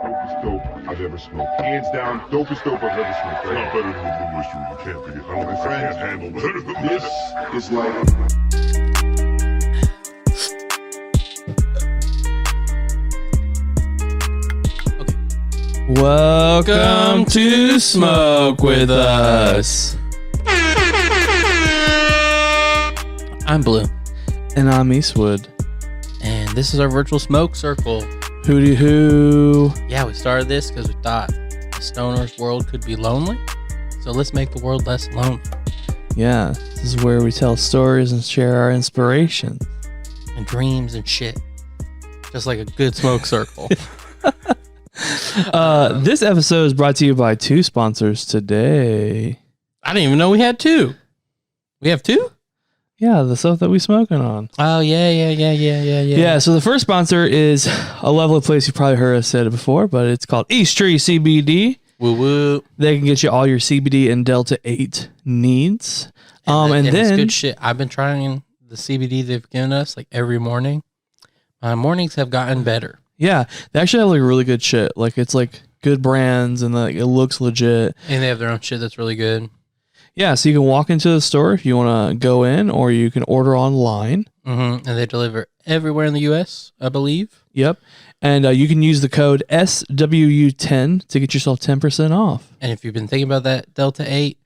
Dopest dope I've ever smoked. Hands down, dopest dope I've ever smoked. It's not better than the Blue Oyster. You can't beat it. I can't handle better than this. Is like... Welcome to Smoke With Us. I'm Blue. And I'm Eastwood. And this is our virtual smoke circle. Hooty hoo. Yeah, we started this because we thought the stoner's world could be lonely. So let's make the world less lonely. Yeah, this is where we tell stories and share our inspiration. And dreams and shit. Just like a good smoke circle. This episode is brought to you by two sponsors today. I didn't even know we had two. We have two? Yeah, the stuff that we smoking on. Oh, yeah. Yeah, so the first sponsor is a lovely place you've probably heard us said it before, but it's called East Tree CBD. Woo woo. They can get you all your CBD and Delta 8 needs. And then it's good shit. I've been trying the CBD they've given us like every morning. My mornings have gotten better. Yeah, they actually have like really good shit. Like it's like good brands and like it looks legit. And they have their own shit that's really good. Yeah, so you can walk into the store if you want to go in, or you can order online. Mm-hmm. And they deliver everywhere in the U.S., I believe. Yep. And you can use the code SWU10 to get yourself 10% off. And if you've been thinking about that Delta 8,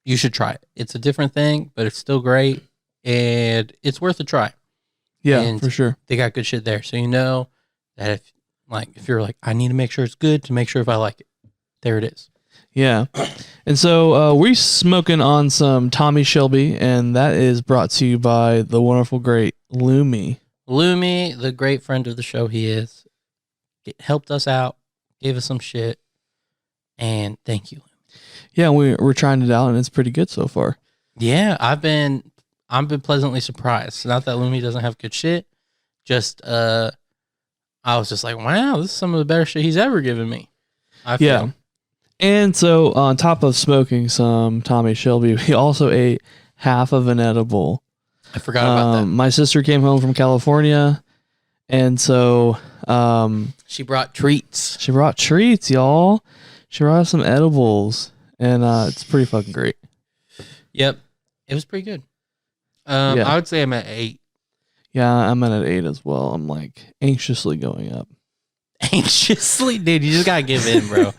you should try it. It's a different thing, but it's still great. And it's worth a try. Yeah, and for sure. They got good shit there. So you know that if you're like, I need to make sure it's good to make sure if I like it. There it is. Yeah. And so we're smoking on some Tommy Shelby, and that is brought to you by the wonderful, great Lumi. Lumi, the great friend of the show he is, helped us out, gave us some shit, and thank you. Yeah, we're trying it out, and it's pretty good so far. Yeah, I've been pleasantly surprised. Not that Lumi doesn't have good shit, just I was just like, wow, this is some of the better shit he's ever given me. I feel. Yeah. And so on top of smoking some Tommy Shelby, we also ate half of an edible. I forgot about that. My sister came home from California, and so she brought treats. She brought treats, y'all. She brought us some edibles, and it's pretty fucking great. Yep. It was pretty good. Yeah. I would say I'm at 8. Yeah, I'm at an 8 as well. I'm like anxiously going up. Anxiously? Dude, you just gotta give in, bro.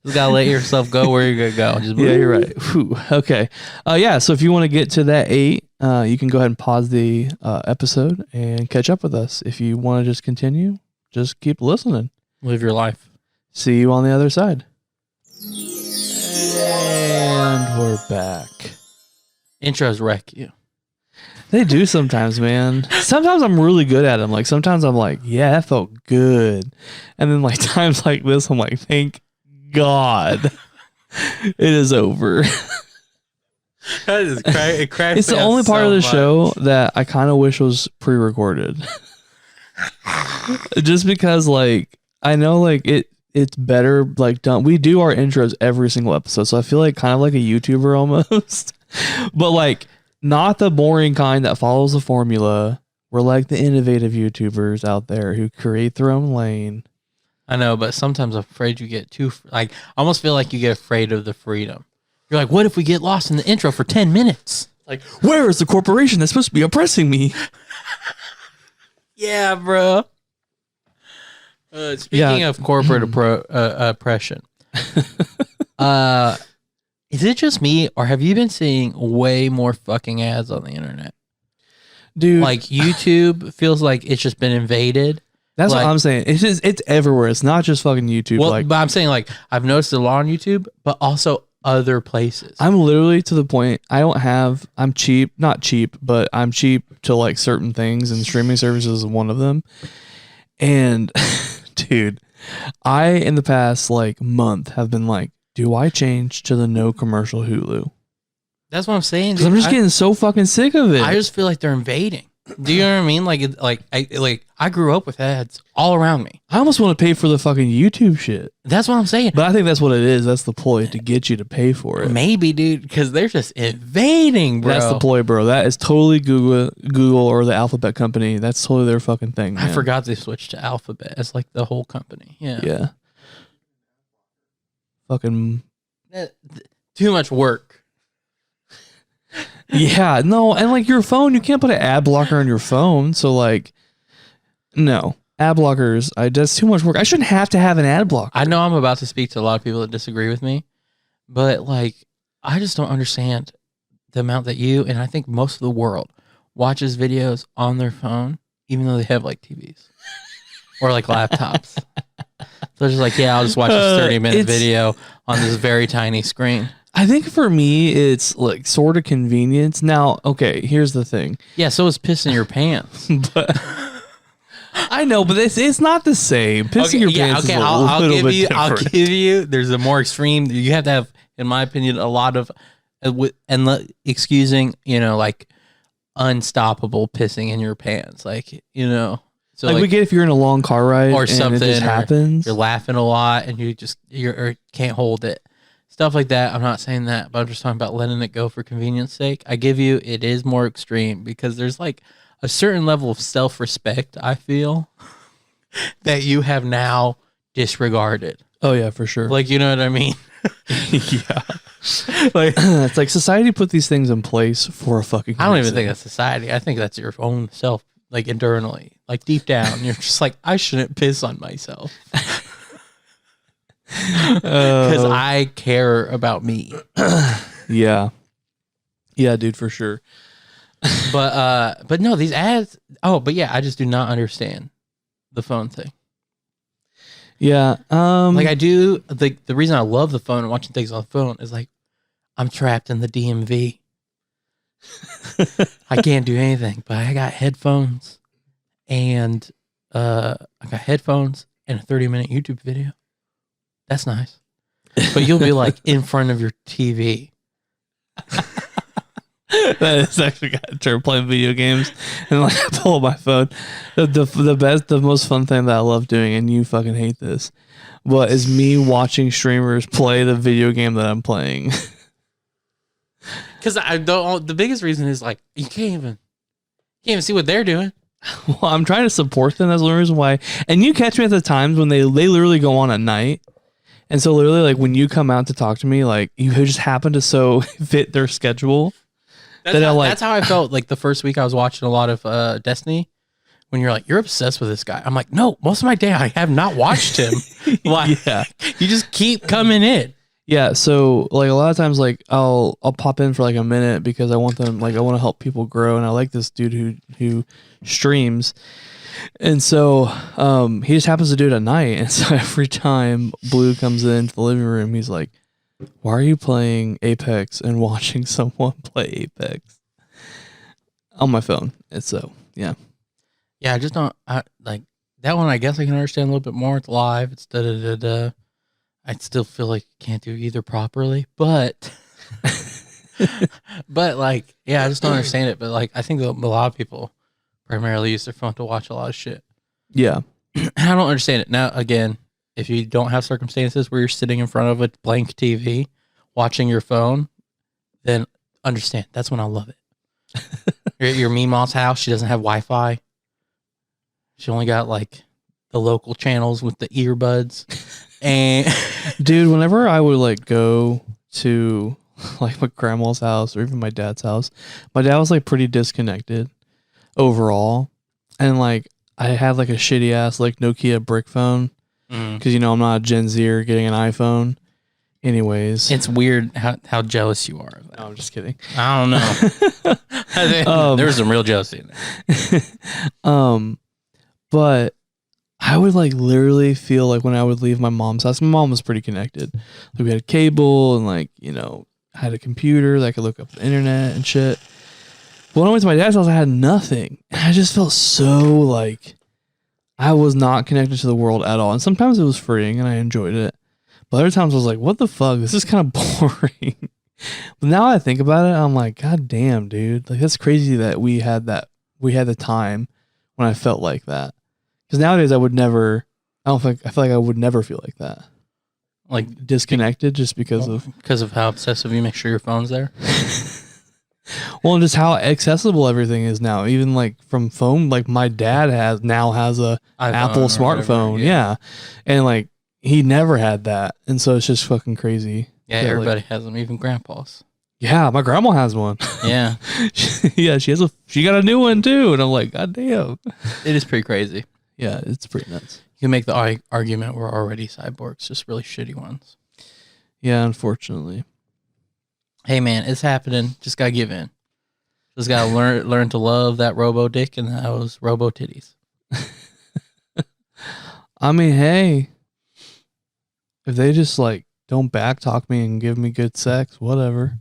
Just gotta let yourself go where you're gonna go. Just yeah, you're right. Whew. Okay. Yeah, so if you want to get to that 8, you can go ahead and pause the episode and catch up with us. If you want to just continue, just keep listening. Live your life. See you on the other side. And we're back. Intros wreck you. They do sometimes, man. Sometimes I'm really good at them. Like sometimes I'm like, yeah, that felt good. And then like times like this, I'm like, thank God it is over. That is it cracks It's the only part of the show that I kind of wish was pre-recorded. Just because like I know like it's better like done. We do our intros every single episode, so I feel like kind of like a YouTuber almost. But like not the boring kind that follows the formula. We're like the innovative YouTubers out there who create their own lane. I know, but sometimes I'm afraid you get too like I almost feel like you get afraid of the freedom. You're like, what if we get lost in the intro for 10 minutes? Like, where is the corporation that's supposed to be oppressing me? Yeah, bro. Speaking of corporate oppression, is it just me, or have you been seeing way more fucking ads on the internet? Dude, like YouTube feels like it's just been invaded. That's like, what I'm saying. It's everywhere. It's not just fucking YouTube. Well, but I'm saying like I've noticed it a lot on YouTube, but also other places. I'm literally to the point I'm cheap, not cheap, but I'm cheap to like certain things, and streaming services is one of them. And dude, I in the past like month have been like, do I change to the no commercial Hulu? That's what I'm saying. Because I'm just getting so fucking sick of it. I just feel like they're invading. Do you know what I mean? Like I grew up with ads all around me. I almost want to pay for the fucking YouTube shit. That's what I'm saying. But I think that's what it is. That's the ploy, to get you to pay for it. Maybe, dude, because they're just invading, bro. That's the ploy, bro. That is totally Google or the Alphabet company. That's totally their fucking thing, man. I forgot they switched to Alphabet as like the whole company. Yeah. Yeah. fucking Too much work. yeah, no, and like your phone, you can't put an ad blocker on your phone. So like, no ad blockers. That's too much work. I shouldn't have to have an ad blocker. I know I'm about to speak to a lot of people that disagree with me, but like, I just don't understand the amount that you and I think most of the world watches videos on their phone, even though they have like TVs or like laptops. They're just like, yeah, I'll just watch this 30-minute video on this very tiny screen. I think for me, it's like sort of convenience. Now, okay, here's the thing. Yeah, so is pissing your pants. But I know, but it's not the same. Pissing your pants is a little bit different. I'll give you. There's a more extreme. You have to have, in my opinion, a lot of, excusing, like unstoppable pissing in your pants, like So like we get if you're in a long car ride or and something, it just happens. You're laughing a lot and you can't hold it. Stuff like that. I'm not saying that, but I'm just talking about letting it go for convenience sake. I give you, it is more extreme because there's like a certain level of self-respect, I feel, that you have now disregarded. Oh yeah, for sure. Like, you know what I mean? Yeah. Like it's like society put these things in place for a fucking reason. I don't even think that's society. I think that's your own self, like internally, like deep down. You're just like, I shouldn't piss on myself. Because I care about me. Yeah, dude, for sure. But no, these ads. Oh, but yeah, I just do not understand the phone thing. Yeah, like I do. The reason I love the phone and watching things on the phone is like I'm trapped in the DMV. I can't do anything, but I got headphones and a 30-minute YouTube video. That's nice. But you'll be like in front of your TV. That is actually got to turn playing video games and like I pull up my phone. The most fun thing that I love doing, and you fucking hate this, but is me watching streamers play the video game that I'm playing. Because the biggest reason is like you can't even see what they're doing. Well, I'm trying to support them. That's the reason why. And you catch me at the times when they literally go on at night. And so literally like when you come out to talk to me, like you just happen to so fit their schedule. That's how I felt like the first week I was watching a lot of Destiny. When you're like, you're obsessed with this guy. I'm like, no, most of my day I have not watched him. Like, yeah. You just keep coming in. Yeah, so like a lot of times like I'll pop in for like a minute because I want them, like I want to help people grow, and I like this dude who streams. And so he just happens to do it at night, and so every time Blue comes into the living room, he's like, why are you playing Apex and watching someone play Apex on my phone? And so yeah. Yeah, I just don't like that one. I guess I can understand a little bit more. It's live. It's da-da-da-da. I still feel like you can't do either properly, but like, yeah, I just don't understand it. But like, I think a lot of people primarily use their phone to watch a lot of shit. Yeah. I don't understand it. Now, again, if you don't have circumstances where you're sitting in front of a blank TV watching your phone, then understand. That's when I love it. You're at your Meemaw's house. She doesn't have Wi-Fi. She only got like the local channels with the earbuds. And dude, whenever I would like go to like my grandma's house or even my dad's house, my dad was like pretty disconnected overall, and like I had like a shitty ass like Nokia brick phone because I'm not a Gen Zer getting an iPhone. Anyways, it's weird how jealous you are of that. No, I'm just kidding. I don't know. There's some real jealousy in there. But I would like literally feel like when I would leave my mom's house, my mom was pretty connected. Like we had cable and like, had a computer that I could look up the internet and shit. But when I went to my dad's house, I had nothing. And I just felt so like I was not connected to the world at all. And sometimes it was freeing and I enjoyed it. But other times I was like, what the fuck? This is kind of boring. But now I think about it, I'm like, God damn, dude. Like that's crazy that we had the time when I felt like that. Because nowadays I feel like I would never feel like that. Like disconnected just because of how obsessive you make sure your phone's there. Well, and just how accessible everything is now. Even like from phone, like my dad has a Apple smartphone. Yeah. And like he never had that, and so it's just fucking crazy. Yeah, that, everybody has them, even grandpas. Yeah, my grandma has one. Yeah. Yeah, she got a new one too, and I'm like, God damn. It is pretty crazy. Yeah, it's pretty nuts. You can make the argument we're already cyborgs, just really shitty ones. Yeah, unfortunately. Hey man, it's happening. Just gotta give in. Just gotta learn to love that robo dick and those robo titties. I mean, hey, if they just like don't backtalk me and give me good sex, whatever.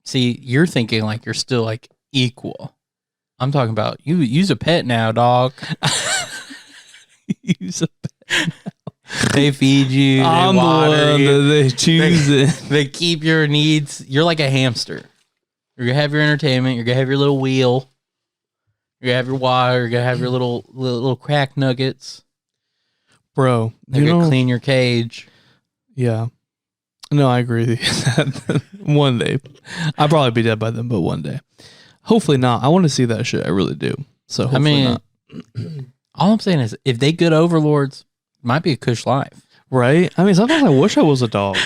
See, you're thinking like you're still like equal. I'm talking about you use a pet now, dog. Use a pet. They feed you, they I'm water the one you, that they choose it. they keep your needs. You're like a hamster. You're gonna have your entertainment. You're gonna have your little wheel. You're gonna have your water. You're gonna have your little crack nuggets. Bro, They're gonna clean your cage. Yeah. No, I agree with you. One day. I'll probably be dead by then, but one day. Hopefully not. I want to see that shit. I really do. So hopefully not. All I'm saying is if they good overlords, might be a cush life. Right? I mean, sometimes I wish I was a dog.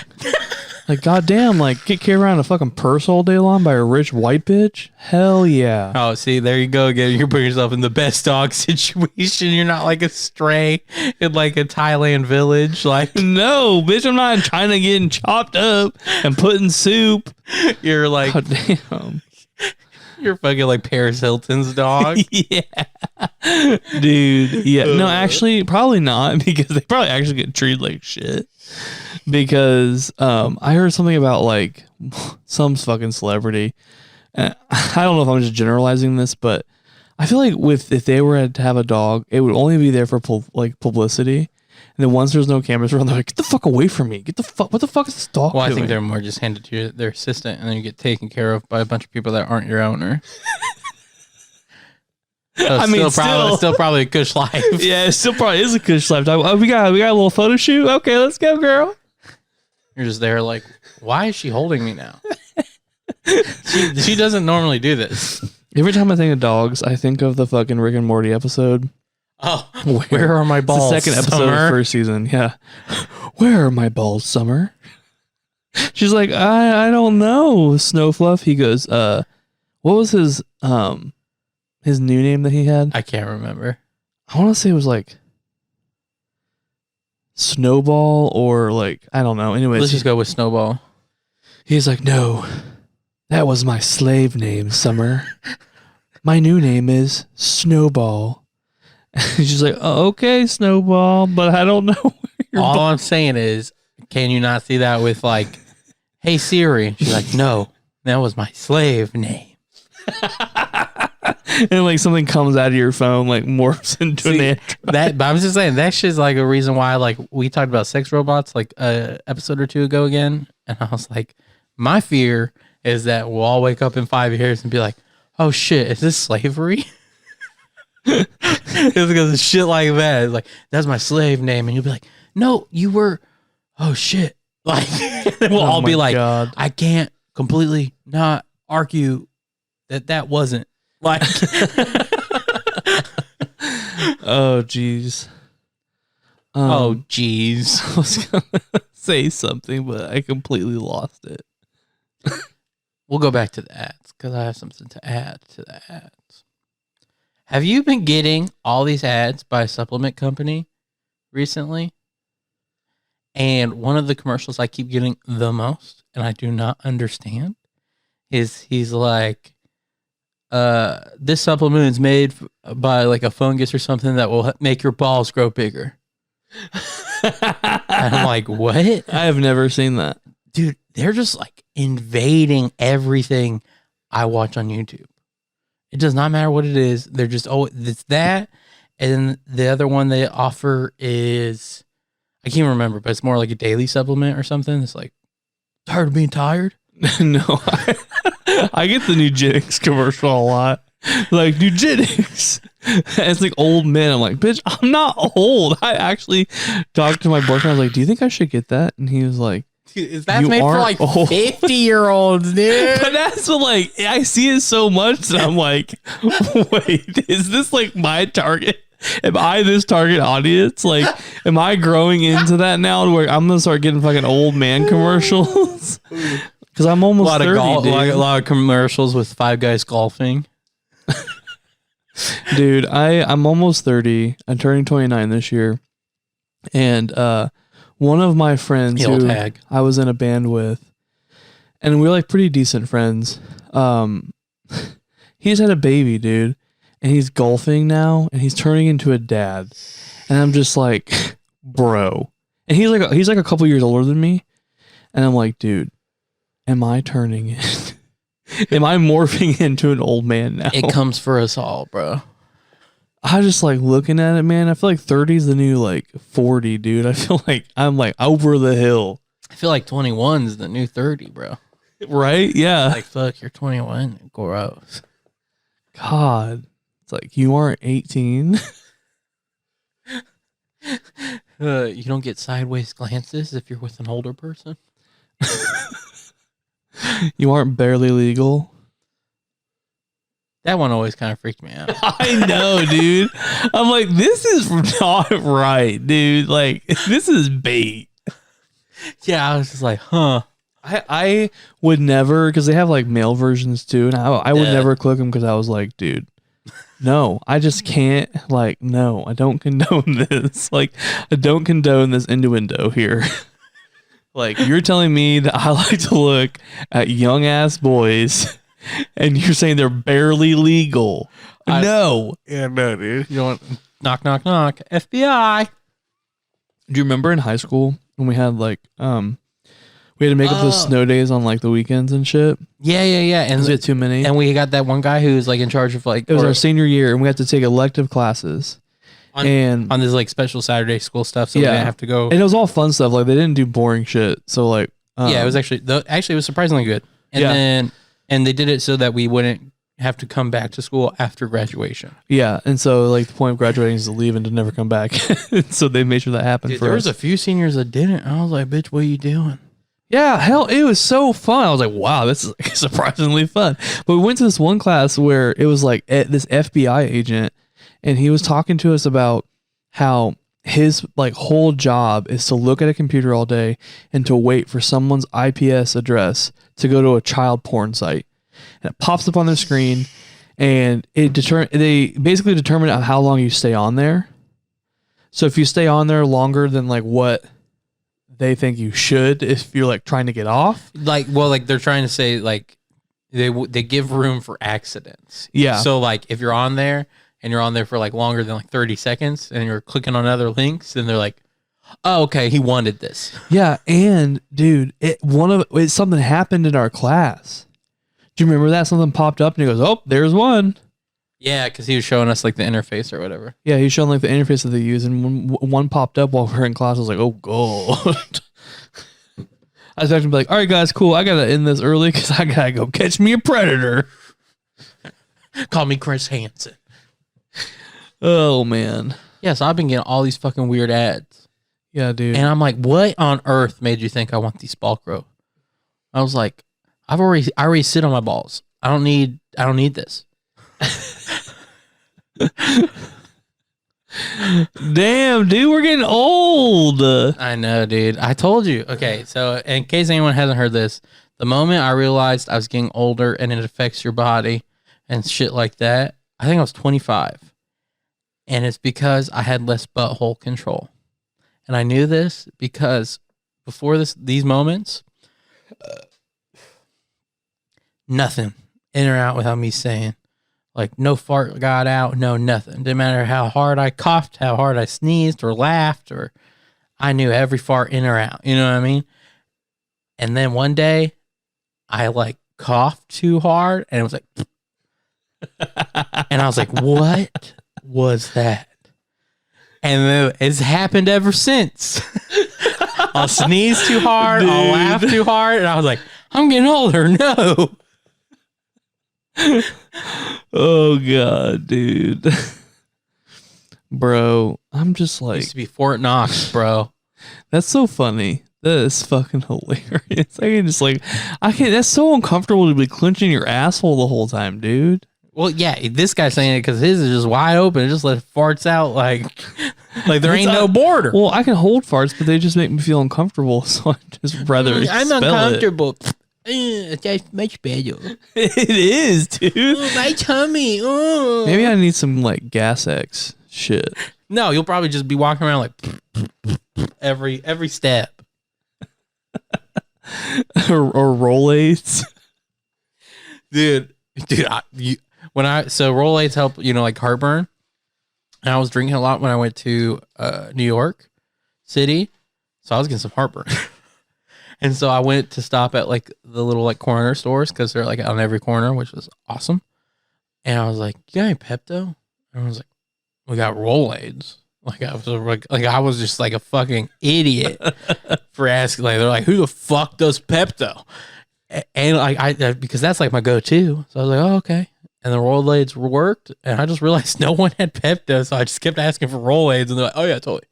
Like, goddamn, like, get carried around a fucking purse all day long by a rich white bitch? Hell yeah. Oh, see, there you go again. You're putting yourself in the best dog situation. You're not like a stray in like a Thailand village. Like, No, bitch, I'm not in China getting chopped up and put in soup. you're like, God damn. you're fucking like Paris Hilton's dog. Yeah. Dude. Yeah. No, actually, probably not, because they probably actually get treated like shit. Because I heard something about like some fucking celebrity. I don't know if I'm just generalizing this, but I feel like if they were to have a dog, it would only be there for publicity. And then once there's no cameras around, they're like, get the fuck away from me. Get the fuck. What the fuck is this dog Well, I doing? think they're more just handed to their assistant, and then you get taken care of by a bunch of people that aren't your owner. So I mean, still probably a cush life. Yeah, it still probably is a kush life. Oh, we got a little photo shoot. Okay, let's go, girl. You're just there like, why is she holding me now? she doesn't normally do this. Every time I think of dogs, I think of the fucking Rick and Morty episode. Oh, where are my balls? The second episode of the first season. Yeah. Where are my balls, Summer? She's like, I don't know, Snowfluff. He goes, what was his new name that he had? I can't remember. I want to say it was like Snowball or like, I don't know. Anyways, Let's just go with Snowball. he's like, no, that was my slave name, Summer. My new name is Snowball. She's like, oh, okay, Snowball, but I don't know where your All I'm saying is, can you not see that with like, hey Siri? She's like, no, that was my slave name. and like something comes out of your phone, like morphs into an android. But I was just saying that shit's like a reason why like we talked about sex robots like a episode or two ago again, and I was like, my fear is that we'll all wake up in 5 years and be like, oh shit, is this slavery? It's because of shit like that. It's like, that's my slave name, and you'll be like, no, you were. Oh shit! Like we'll all be like, God. I can't completely not argue that wasn't like. Oh jeez. Oh jeez. I was gonna say something, but I completely lost it. We'll go back to the ads because I have something to add to the ads. Have you been getting all these ads by a supplement company recently? And one of the commercials I keep getting the most, and I do not understand, is he's like, this supplement is made by like a fungus or something that will make your balls grow bigger. And I'm like, what? I have never seen that. Dude, they're just like invading everything I watch on YouTube. It does not matter what it is. They're just, it's that. And the other one they offer is, I can't remember, but it's more like a daily supplement or something. It's like, tired of being tired? No, I get the Nugenics commercial a lot. Like, Nugenics. It's like old men. I'm like, bitch, I'm not old. I actually talked to my boyfriend. I was like, do you think I should get that? And he was like, That's made for like 50-year-olds, dude. But that's what, like, I see it so much that I'm like, wait, is this like my target? Am I this target audience? Like, am I growing into that now to where I'm gonna start getting fucking old man commercials? Because I'm almost 30, dude. A lot of commercials with five guys golfing. Dude, I'm almost 30. I'm turning 29 this year. And one of my friends who I was in a band with, and we were like pretty decent friends. He's had a baby, dude, and he's golfing now, and he's turning into a dad. And I'm just like, bro. And he's like a couple years older than me. And I'm like, dude, am I turning in? Am I morphing into an old man now? It comes for us all, bro. I just like looking at it, man. I feel like 30 is the new like 40, dude. I feel like I'm like over the hill. I feel like 21 is the new 30, bro. Right? Yeah. Like, fuck, you're 21. Gross. God. It's like, you aren't 18. You don't get sideways glances if you're with an older person. You aren't barely legal. That one always kind of freaked me out. I know, dude. I'm like, this is not right, dude. Like, this is bait. Yeah, I was just like, huh. I would never, because they have like male versions too, and I would never click them because I was like, dude, no, I just can't. Like, no, I don't condone this. Like, I don't condone this innuendo here. Like, you're telling me that I like to look at young ass boys, and you're saying they're barely legal. No. Yeah, no, dude. You want knock, knock, knock. FBI. Do you remember in high school when we had like we had to make up those snow days on like the weekends and shit? Yeah. And we had too many. And we got that one guy who was like in charge of like it was our senior year, and we had to take elective classes. On this like special Saturday school stuff, so we didn't have to go. And it was all fun stuff. Like they didn't do boring shit. So like, it was actually it was surprisingly good. And then they did it so that we wouldn't have to come back to school after graduation. Yeah, and so like the point of graduating is to leave and to never come back. So they made sure that happened. Dude, there was a few seniors that didn't. I was like, bitch, what are you doing? Yeah, hell, it was so fun. I was like, wow, this is like surprisingly fun. But we went to this one class where it was like this FBI agent, and he was talking to us about how his like whole job is to look at a computer all day and to wait for someone's IPS address to go to a child porn site. And it pops up on their screen, and they basically determine how long you stay on there. So if you stay on there longer than like what they think you should, if you're like trying to get off, like they're trying to say like they give room for accidents. Yeah. So like if you're on there and you're on there for like longer than like 30 seconds and you're clicking on other links, then they're like, oh, okay, he wanted this. Yeah. And dude, something happened in our class. Do you remember that? Something popped up and he goes, oh, there's one. Yeah, because he was showing us like the interface or whatever. Yeah, he's showing like the interface that they use, and when one popped up while we were in class, I was like, oh god. I was actually be like, all right guys, cool, I gotta end this early because I gotta go catch me a predator. Call me Chris Hansen. Oh man. Yeah, so I've been getting all these fucking weird ads. Yeah, dude. And I'm like, what on earth made you think I want these bulk growth? I was like, I already sit on my balls. I don't need this. Damn, dude, we're getting old. I know, dude. I told you. Okay, so in case anyone hasn't heard this, the moment I realized I was getting older and it affects your body and shit like that, I think I was 25. And it's because I had less butthole control. And I knew this because before these moments, nothing in or out without me saying. Like, no fart got out, no nothing. Didn't matter how hard I coughed, how hard I sneezed or laughed, or I knew every fart in or out. You know what I mean? And then one day, I like coughed too hard, and it was like, and I was like, what was that? And then it's happened ever since. I'll sneeze too hard, dude. I'll laugh too hard, and I was like, I'm getting older. No. Oh god, dude. Bro, I'm just like, used to be Fort Knox, bro. That's so funny. That is fucking hilarious. I can just like, I can't. That's so uncomfortable to be clenching your asshole the whole time, dude. Well, yeah, this guy's saying it because his is just wide open. It just let farts out like there ain't no border. Well, I can hold farts, but they just make me feel uncomfortable. So I just rather I'm spell uncomfortable. That's much better. It is, dude. Oh, my tummy. Oh. Maybe I need some like Gas X shit. No, you'll probably just be walking around like every step. or Rolaids. Dude, so Rolaids help, like heartburn. And I was drinking a lot when I went to New York City, so I was getting some heartburn. And so I went to stop at like the little like corner stores because they're like on every corner, which was awesome. And I was like, "You got any Pepto?" And I was like, "We got Rolaids." Like I was just like a fucking idiot for asking. Like they're like, "Who the fuck does Pepto?" And like I because that's like my go-to. So I was like, "Oh, okay." And the Rolaids worked, and I just realized no one had Pepto, so I just kept asking for Rolaids, and they're like, "Oh yeah, totally."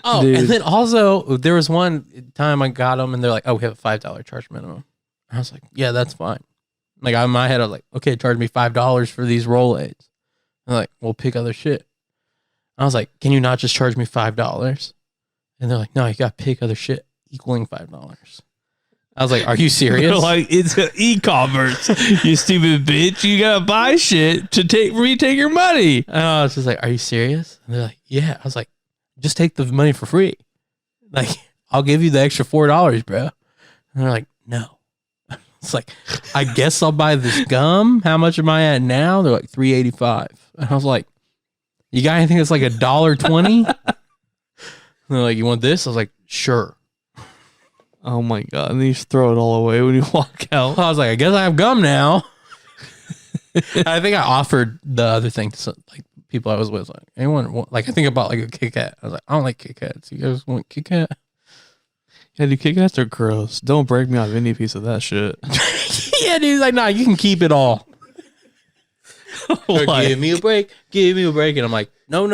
Oh, dude. And then also there was one time I got them, and they're like, "Oh, we have a $5 charge minimum." I was like, "Yeah, that's fine." Like in my head, I was like, "Okay, charge me $5 for these Rolaids." They're like, "We'll pick other shit." I was like, "Can you not just charge me $5?" And they're like, "No, you got to pick other shit equaling $5." I was like, "Are you serious?" Like, it's e-commerce, you stupid bitch. You gotta buy shit to retake your money. And I was just like, "Are you serious?" And they're like, "Yeah." I was like, "Just take the money for free. Like, I'll give you the extra $4, bro." And they're like, "No." It's like, "I guess I'll buy this gum. How much am I at now?" They're like $3.85. And I was like, "You got anything that's like $1.20?" And they're like, "You want this?" I was like, "Sure." Oh my god! And then you just throw it all away when you walk out. I was like, "I guess I have gum now." I think I offered the other thing to some, like people I was with. Like, anyone want, like I think about like a Kit Kat. I was like, "I don't like Kit Kats. You guys want Kit Kat?" Yeah, dude, Kit Kats are gross. Don't break me off any piece of that shit. Yeah, dude. He's like, "Nah, you can keep it all." Like, give me a break. Give me a break. And I'm like, no.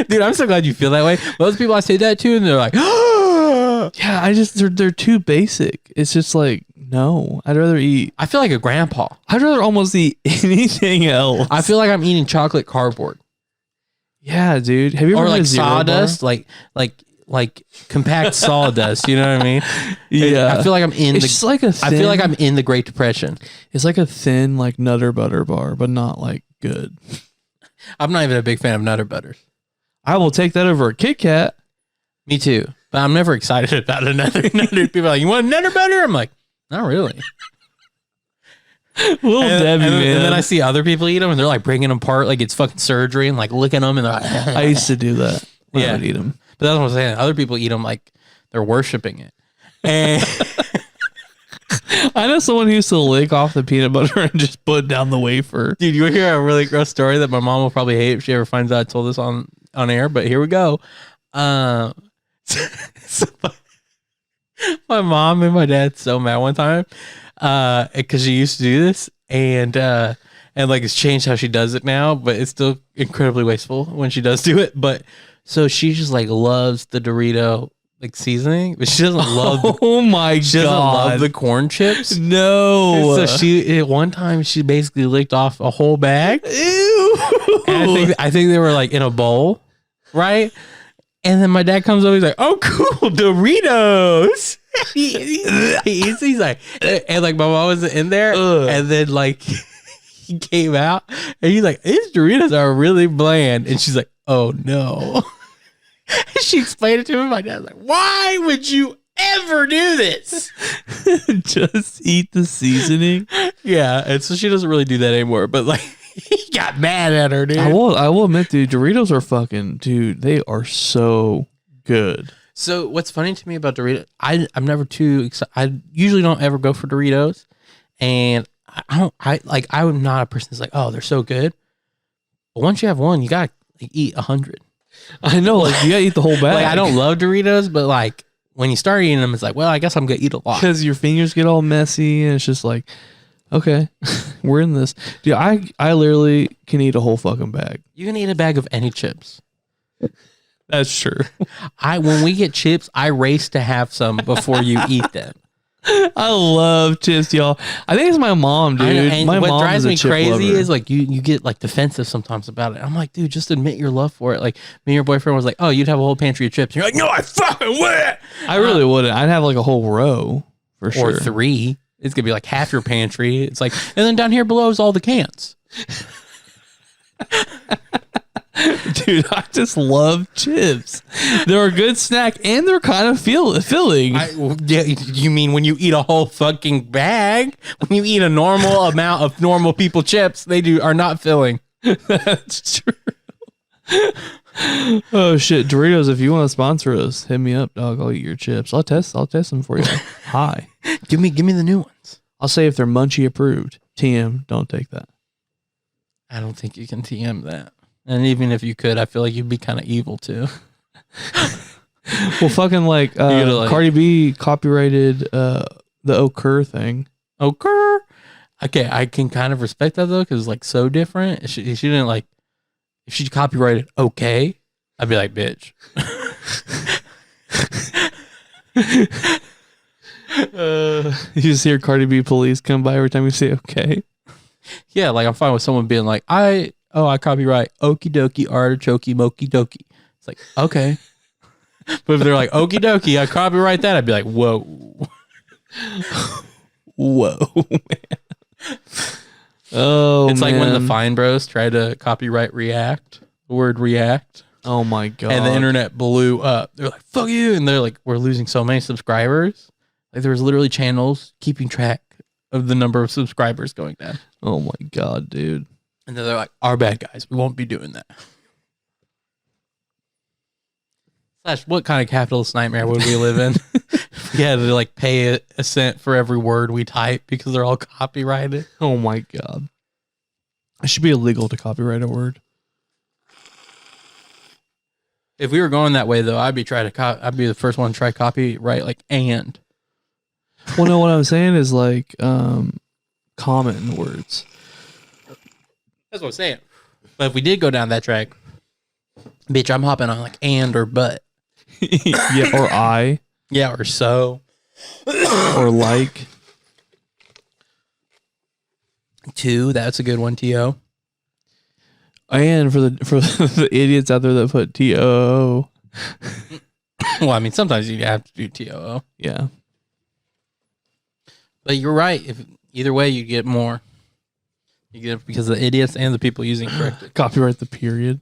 Dude, I'm so glad you feel that way. Most people I say that to, and they're like, yeah, they're too basic. It's just like, no, I'd rather eat. I feel like a grandpa. I'd rather almost eat anything else. I feel like I'm eating chocolate cardboard. Yeah, dude. Have you ever or like had a Zero sawdust, bar? like compact sawdust? You know what I mean? Yeah. I feel like I'm in it's just like a thin, I feel like I'm in the Great Depression. It's like a thin, like Nutter Butter bar, but not like good. I'm not even a big fan of Nutter Butters. I will take that over a Kit Kat. Me too. But I'm never excited about another Nutter. People are like, "You want Nutter Butter?" I'm like, "Not really." Little Debbie, man. And then I see other people eat them, and they're like breaking them apart like it's fucking surgery, and like licking them, and they're like, I used to do that. I would eat them. But that's what I'm saying. Other people eat them like they're worshiping it. And I know someone who used to lick off the peanut butter and just put down the wafer. dude, you hear a really gross story that my mom will probably hate if she ever finds out I told this on air, but here we go. So my mom made my dad so mad one time because she used to do this, and like it's changed how she does it now, but it's still incredibly wasteful when she does do it. But so she just like loves the Dorito like seasoning, but she doesn't love oh my god, she doesn't love the corn chips. No. So she at one time she basically licked off a whole bag. Ew. And I think they were like in a bowl, right? And then my dad comes over, he's like, "Oh, cool, Doritos." He's like, and like my mom was in there, and then like he came out, and he's like, "These Doritos are really bland," and she's like, "Oh no." She explained it to him. My dad's like, "Why would you ever do this?" Just eat the seasoning. Yeah, and so she doesn't really do that anymore. But like, he got mad at her, dude. I will admit, dude, Doritos are fucking, dude. They are so good. So what's funny to me about Doritos, I'm never too excited. I usually don't ever go for Doritos, and I'm not a person that's like, "Oh, they're so good." But once you have one, you gotta like, eat 100. I know, like you gotta eat the whole bag. Like, I don't love Doritos, but like when you start eating them, it's like, well, I guess I'm gonna eat a lot because your fingers get all messy, and it's just like, okay, we're in this. Dude, I literally can eat a whole fucking bag. You can eat a bag of any chips. That's true. When we get chips, I race to have some before you eat them. I love chips, y'all. I think it's my mom, I know, dude. and My what mom drives is a me chip crazy lover. is like you get like defensive sometimes about it. I'm like, dude, just admit your love for it. Like me and your boyfriend was like, oh, you'd have a whole pantry of chips. And you're like, no, I fucking would. I really wouldn't. I'd have like a whole row for sure. Or 3. It's gonna be like half your pantry. It's like, and then down here below is all the cans. Dude, I just love chips. They're a good snack and they're kind of filling. Yeah, you mean when you eat a whole fucking bag? When you eat a normal amount of normal people chips, are not filling. That's true. Oh shit, Doritos! If you want to sponsor us, hit me up, dog. I'll eat your chips. I'll test them for you. Hi. Give me the new ones. I'll say if they're Munchie approved. TM, don't take that. I don't think you can TM that. And even if you could, I feel like you'd be kind of evil too. Well, fucking like, Cardi B copyrighted the Okur thing. Okur. Okay, I can kind of respect that though, because it's like so different. She didn't like. If she copyrighted okay, I'd be like, bitch. You just hear Cardi B police come by every time you say okay. Yeah, like I'm fine with someone being like, I copyright okie dokie artichokey mokey dokie. It's like, okay. But if they're like, okie dokie, I copyright that, I'd be like, whoa. Whoa, man. Oh, it's man. like when the Fine Bros tried to copyright React, the word React. Oh my God. And the internet blew up. They're like, fuck you. And they're like, we're losing so many subscribers. Like there was literally channels keeping track of the number of subscribers going down. Oh my God, dude. And then they're like, our bad guys. We won't be doing that. Slash, what kind of capitalist nightmare would we live in? If we had to like pay a cent for every word we type because they're all copyrighted. Oh my God. It should be illegal to copyright a word. If we were going that way though, I'd be the first one to try copyright like and. Well, no, what I'm saying is like common words. That's what I'm saying. But if we did go down that track, bitch, I'm hopping on like and or but. Yeah, or I. Yeah, or so. Or like. 2, that's a good one, T.O. And for the idiots out there that put TOO. Well, I mean, sometimes you have to do TOO. Yeah. But you're right. If either way, you get more. You get it because of the idiots and the people using it correctly. Copyright the period.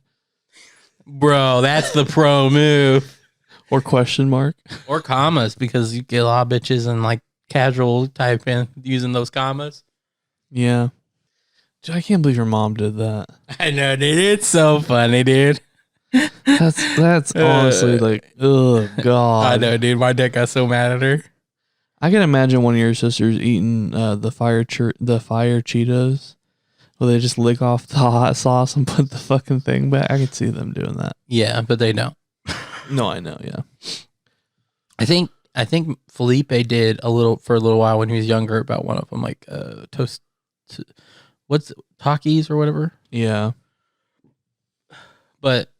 Bro, that's the pro move. Or question mark. Or commas, because you get a lot of bitches and like casual type in using those commas. Yeah. Dude, I can't believe your mom did that. I know, dude. It's so funny, dude. That's honestly like, oh God. I know, dude. My dad got so mad at her. I can imagine one of your sisters eating the fire Cheetos, where they just lick off the hot sauce and put the fucking thing back. I could see them doing that. Yeah, but they don't. No, I know. Yeah, I think Felipe did for a little while when he was younger about one of them, like toast. What's Takis or whatever. Yeah, but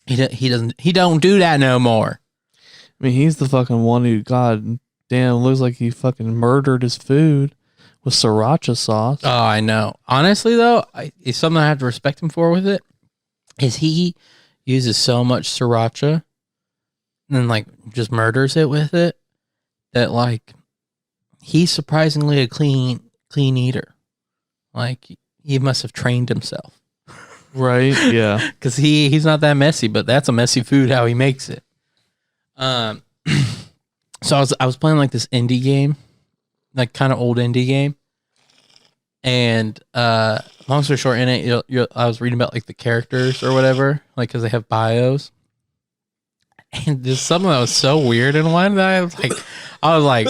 he don't do that no more. I mean, he's the fucking one who, God damn, looks like he fucking murdered his food with sriracha sauce. Oh, I know. Honestly, though, it's something I have to respect him for with it. Is he uses so much sriracha and then like just murders it with it that like he's surprisingly a clean eater. Like he must have trained himself. Right? Yeah. Because he's not that messy, but that's a messy food how he makes it. So I was playing like this indie game, like kind of old indie game, and long story short, in it, I was reading about like the characters or whatever, like because they have bios, and there's something that was so weird in one that I was like,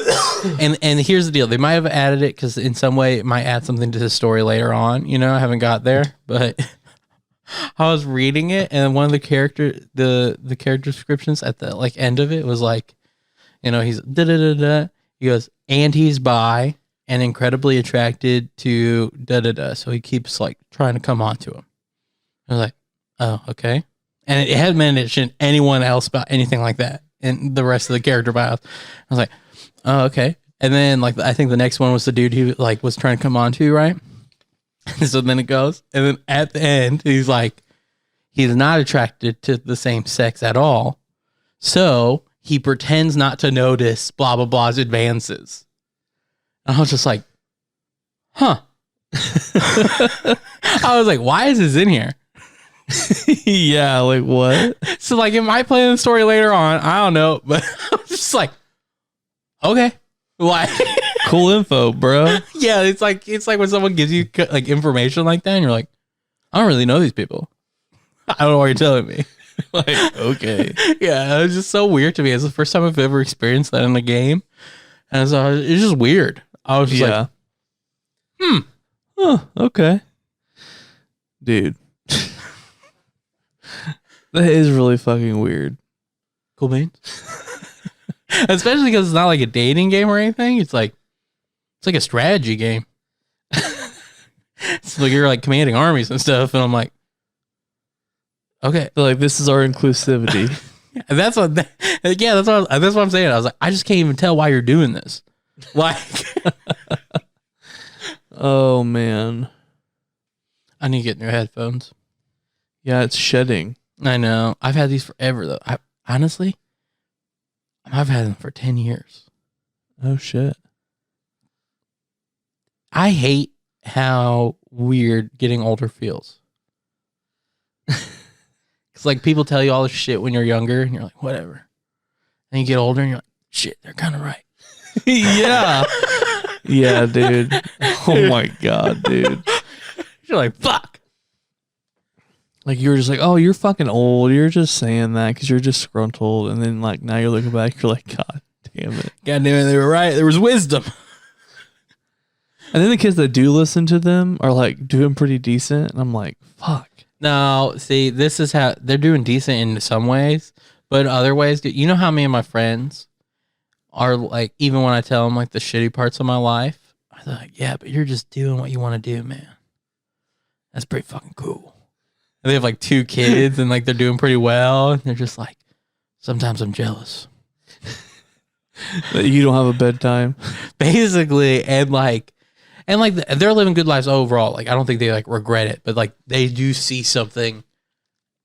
and here's the deal, they might have added it because in some way it might add something to the story later on. You know, I haven't got there, but. I was reading it, and one of the character descriptions at the like end of it was like, you know, he's da da da da. He goes, and he's bi and incredibly attracted to da da da. So he keeps like trying to come on to him. I was like, oh, okay. And it hadn't mentioned anyone else about anything like that in the rest of the character bios. I was like, oh, okay. And then like I think the next one was the dude he like was trying to come on to, right? So then it goes, and then at the end he's like, he's not attracted to the same sex at all, so he pretends not to notice blah blah blah's advances. And I was just like, huh. I was like, why is this in here? Yeah, like what? So like it might play in the story later on. I don't know, but I was just like, okay, why? Cool info, bro. Yeah, it's like when someone gives you like information like that, and you're like, I don't really know these people. I don't know what you're telling me. Like, okay. Yeah, it was just so weird to me. It's the first time I've ever experienced that in a game, and so it's just weird. I was just like, Huh, okay, dude. That is really fucking weird. cool beans. Especially because it's not like a dating game or anything. It's like a strategy game. It's like you're like commanding armies and stuff, and I'm like, okay, They're like, this is our inclusivity. and that's what I'm saying. I was like, I just can't even tell why you're doing this. Like, Oh man, I need to get new headphones. yeah, it's shedding. I know. I've had these forever though. Honestly, I've had them for 10 years. Oh shit. I hate how weird getting older feels. It's like people tell you all this shit when you're younger and you're like, whatever. Then you get older and you're like, shit, they're kind of right. Yeah. Yeah, dude. Oh my god, dude. You're like, fuck. Like you were just like, oh, you're fucking old. You're just saying that because you're disgruntled, and then like now you're looking back, you're like, god damn it. God damn it, they were right. There was wisdom. And then the kids that do listen to them are like doing pretty decent, and I'm like, fuck. No, see, this is how they're doing decent in some ways, but in other ways, you know how me and my friends are like, even when I tell them like the shitty parts of my life, I'm like, yeah, but you're just doing what you want to do, man. That's pretty fucking cool. And they have like 2 kids and like they're doing pretty well. And they're just like, sometimes I'm jealous. That you don't have a bedtime. Basically, and they're living good lives overall. Like I don't think they like regret it, but like they do see something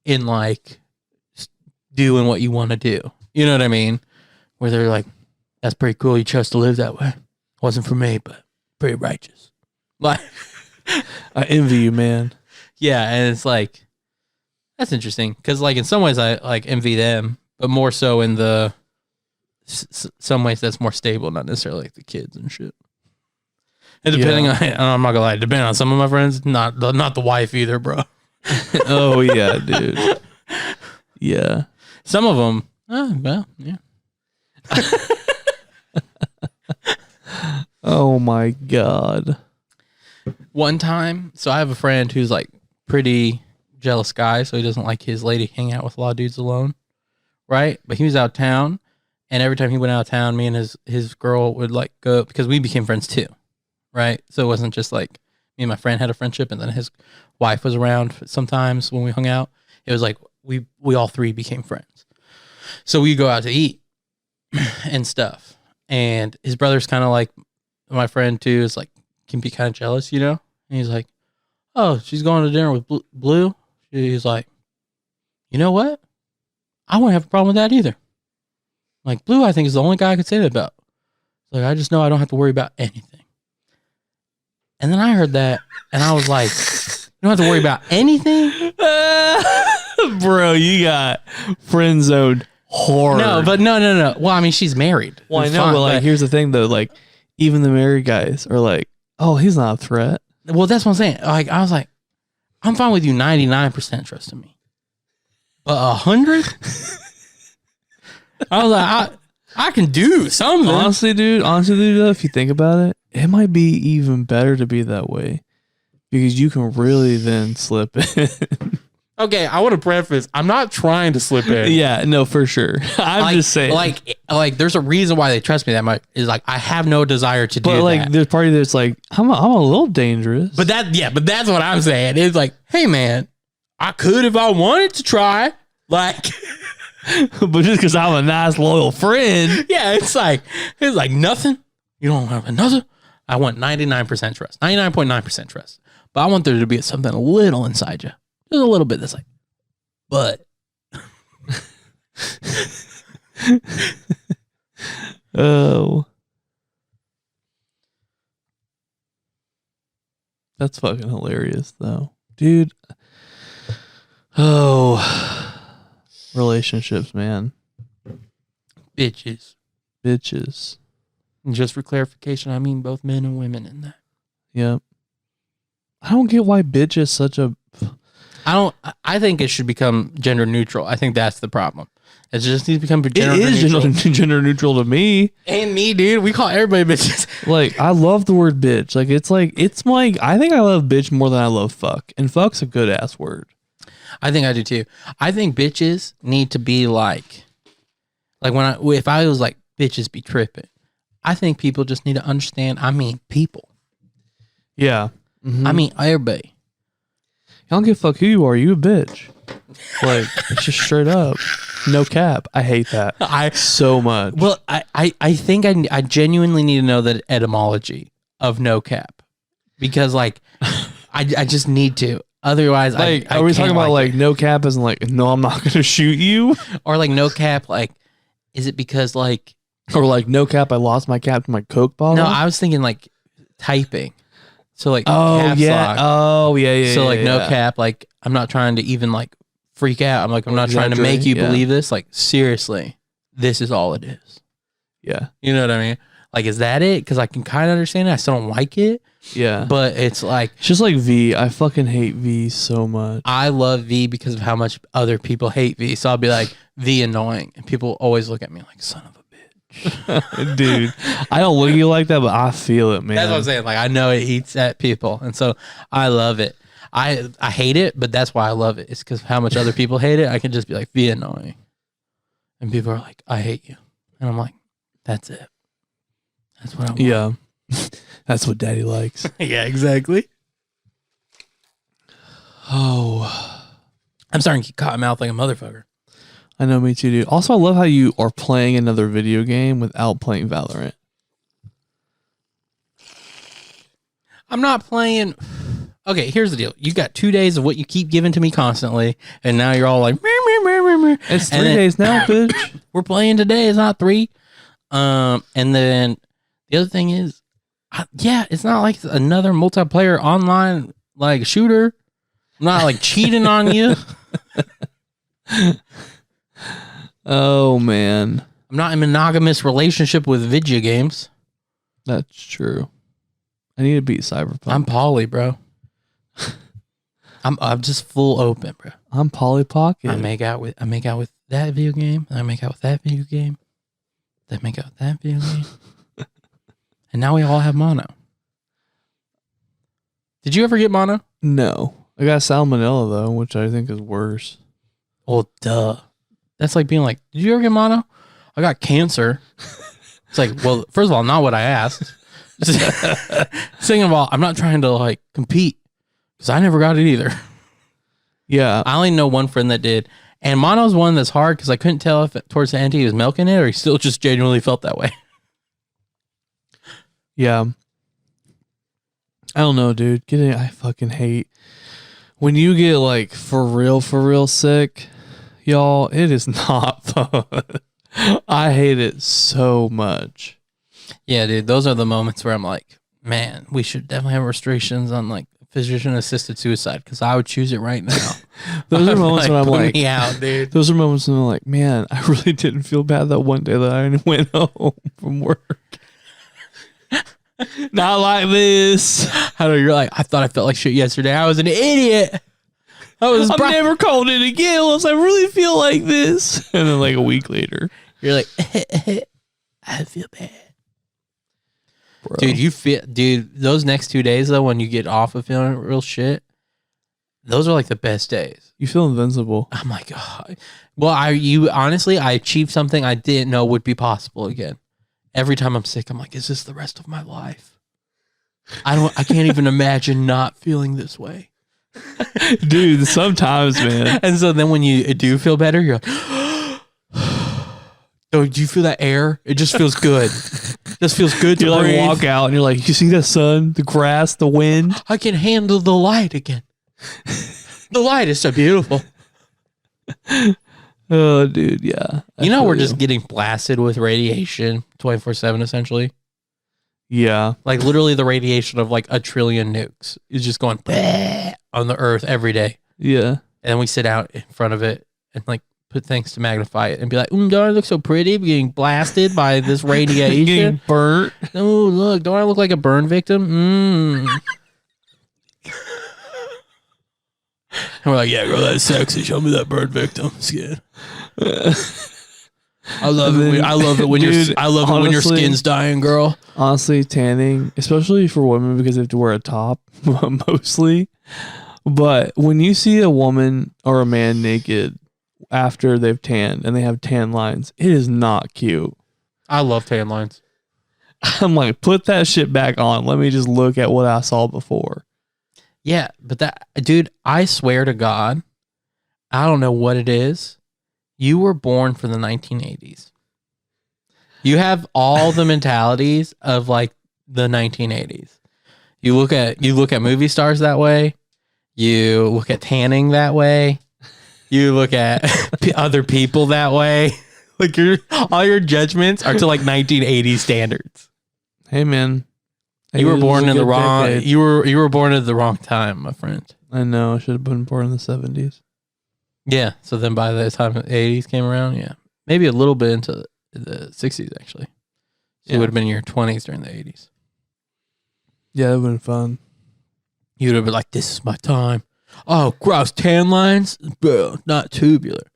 in like doing what you want to do. You know what I mean? Where they're like, that's pretty cool. You chose to live that way. Wasn't for me, but pretty righteous. Like, I envy you, man. yeah, and it's like that's interesting because like in some ways I like envy them, but more so in the some ways that's more stable, not necessarily like the kids and shit. And depending on, I'm not gonna lie, depending on some of my friends, not the wife either, bro. Oh yeah, dude. Yeah. Some of them, well, yeah. Oh my god. One time, so I have a friend who's like pretty jealous guy, so he doesn't like his lady hang out with a lot of dudes alone, right? But he was out of town, and every time he went out of town, me and his girl would like go, because we became friends too, right? So it wasn't just like me and my friend had a friendship, and then his wife was around sometimes when we hung out. It was like we all 3 became friends. So we go out to eat and stuff, and his brother's kind of like my friend too, is like can be kind of jealous, you know? And he's like, oh, she's going to dinner with Blue. He's like, you know what? I wouldn't have a problem with that either. Like, Blue, I think, is the only guy I could say that about. Like, I just know I don't have to worry about anything. And then I heard that, and I was like, you don't have to worry about anything? Bro, you got friend zoned hard. No. Well, I mean, she's married. Well, I It's know, fine, but like, here's the thing though. Like, even the married guys are like, oh, he's not a threat. well, that's what I'm saying. Like, I was like, I'm fine with you 99% trusting me. But 100? I was like, I can do something. Honestly, dude, though, if you think about it, it might be even better to be that way because you can really then slip in. Okay, I want to preface, I'm not trying to slip in. Yeah, no, for sure. I'm just saying. Like, there's a reason why they trust me that much. Is like, I have no desire to do but like, that. there's part of that's like, I'm a little dangerous. But that's what I'm saying. It's like, hey man, I could if I wanted to try. Like, but just because I'm a nice loyal friend. yeah, it's like nothing. You don't have another? I want 99% trust, 99.9% trust. But I want there to be something a little inside you. Just a little bit that's like, but. Oh. That's fucking hilarious, though. Dude. Oh. Relationships, man. Bitches. Bitches. And just for clarification, I mean both men and women in that. Yep. I don't get why bitch is such a... I think it should become gender neutral. I think that's the problem. It just needs to become gender neutral. It is gender neutral to me. And me, dude. We call everybody bitches. Like, I love the word bitch. It's like, I think I love bitch more than I love fuck. And fuck's a good ass word. I think I do too. I think bitches need to be like if I was like, bitches be tripping. I think people just need to understand, I mean people. Yeah. Mm-hmm. I mean everybody. I don't give a fuck who you are. You a bitch. Like, it's just straight up. No cap. I hate that so much. Well, I think I genuinely need to know the etymology of no cap. Because, like, I just need to. Otherwise, like, I are we can't talking about, like, no cap as in, like, no, I'm not going to shoot you? Or, like, no cap, like, is it because, like... Or, like, no cap, I lost my cap to my Coke bottle? No, I was thinking, like, typing. So, like, caps lock. Oh, yeah. So, like, no cap, like, I'm not trying to even, like, freak out. I'm like, I'm not trying to make you believe this. Like, seriously, this is all it is. Yeah. You know what I mean? Like, is that it? Because I can kind of understand it. I still don't like it. Yeah. But it's like... It's just like V. I fucking hate V so much. I love V because of how much other people hate V. So I'll be like, V annoying. And people always look at me like, son of a bitch. Dude, I don't look at you like that, but I feel it, man. That's what I'm saying. Like, I know it eats at people. And so I love it. I hate it, but that's why I love it. It's because how much other people hate it. I can just be like, be annoying. And people are like, I hate you. And I'm like, that's it. That's what I want. Yeah. That's what daddy likes. Yeah, exactly. Oh. I'm starting to get cotton mouth like a motherfucker. I know, me too, dude. Also, I love how you are playing another video game without playing Valorant. I'm not playing... Okay, here's the deal. You got 2 days of what you keep giving to me constantly, and now you're all like, meh, meh, meh, meh, meh. It's 3 days now, bitch. We're playing today. It's not 3. And then the other thing is, it's not like another multiplayer online like shooter. I'm not like cheating on you. Oh, man. I'm not in a monogamous relationship with video games. That's true. I need to beat Cyberpunk. I'm poly, bro. I'm just full open, bro. I'm Polly Pocket. I make out with that video game. I make out with that video game. Then make out with that video game. And now we all have mono. Did you ever get mono? No. I got salmonella, though, which I think is worse. Well, duh. That's like being like, did you ever get mono? I got cancer. It's like, well, first of all, not what I asked. Second of all, I'm not trying to like compete because I never got it either. Yeah. I only know one friend that did. And mono's one that's hard because I couldn't tell if towards the end he was milking it or he still just genuinely felt that way. Yeah. I don't know, dude. I fucking hate when you get like for real sick, y'all. It is not fun. I hate it so much. Yeah, dude. Those are the moments where I'm like, man, we should definitely have restrictions on like physician assisted suicide because I would choose it right now. Those are moments when I'm like, me out, dude. Those are moments when I'm like, man, I really didn't feel bad that one day that I went home from work. Not like this. How do you're like? I thought I felt like shit yesterday. I was an idiot. I'm never called it again unless I really feel like this. And then like a week later, you're like, I feel bad. Bro. Dude, those next 2 days though, when you get off of feeling real shit, those are like the best days. You feel invincible. I'm like, oh. Well, I achieved something I didn't know would be possible again. Every time I'm sick, I'm like, is this the rest of my life? I can't even imagine not feeling this way. Dude, sometimes, man. And so then when you do feel better, you're like, oh, do you feel that air? It just feels good. This feels good to You like breathe. walk out and you're like, you see the sun, the grass, the wind. I can handle the light again. The light is so beautiful. Oh, dude, yeah. You know, we're just getting blasted with radiation 24/7, essentially. Yeah. Like literally the radiation of like a trillion nukes is just going on the earth every day. Yeah. And then we sit out in front of it and like put things to magnify it and be like, don't I look so pretty getting blasted by this radiation? Getting burnt. Oh, look, don't I look like a burn victim? And we're like, yeah, girl, that's sexy. Show me that burn victim skin. I love it. I love it when Dude, when your skin's dying, girl. Honestly, tanning, especially for women because they have to wear a top mostly. But when you see a woman or a man naked after they've tanned and they have tan lines, it is not cute. I love tan lines. I'm like, put that shit back on. Let me just look at what I saw before. Yeah, but that, dude, I swear to God, I don't know what it is. You were born for the 1980s. You have all the mentalities of like the 1980s. You look at movie stars that way. You look at tanning that way. You look at other people that way. Like all your judgments are to like 1980s standards. Hey, man. You were born in the wrong. Decade. You were born at the wrong time, my friend. I know. I should have been born in the 70s. Yeah. So then by the time the 80s came around, yeah, maybe a little bit into the 60s actually. So it would have been in your 20s during the 80s. Yeah, it would have been fun. You would have been like, "This is my time." Oh, gross, tan lines, bro, not tubular.